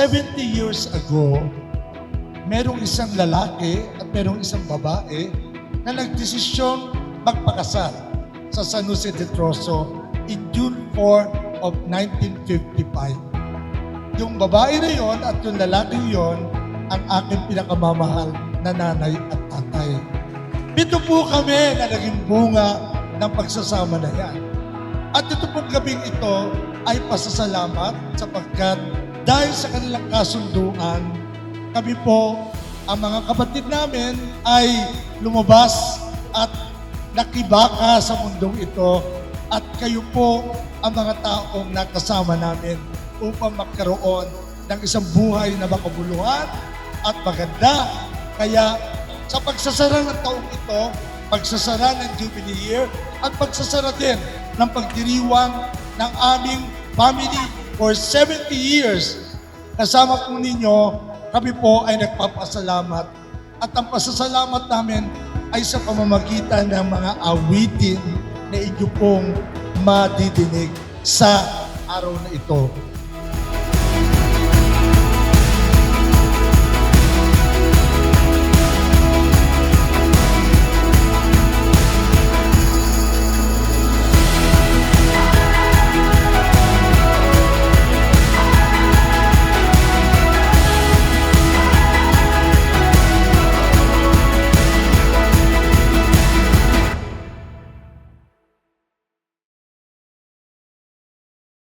70 years ago, merong isang lalaki at merong isang babae na nagdesisyong magpakasal sa San Jose de Troso in June 4 of 1955. Yung babae na yon at yung lalaki yon ang aking pinakamamahal na nanay at tatay. Pito po kami na naging bunga ng pagsasama na yan. At ito pong gabing ito ay pasasalamat sapagkat dahil sa kanilang kasunduan, kami po, ang mga kapatid namin ay lumabas at nakibaka sa mundong ito at kayo po ang mga taong nakasama namin upang magkaroon ng isang buhay na makabuluhan at maganda. Kaya sa pagsasara ng taong ito, pagsasara ng Jubilee Year at pagsasara din ng pagdiriwang ng aming family for 70 years. Kasama po ninyo, kami po ay nagpapasalamat. At ang pasasalamat namin ay sa pamamagitan ng mga awitin na inyo pong madidinig sa araw na ito.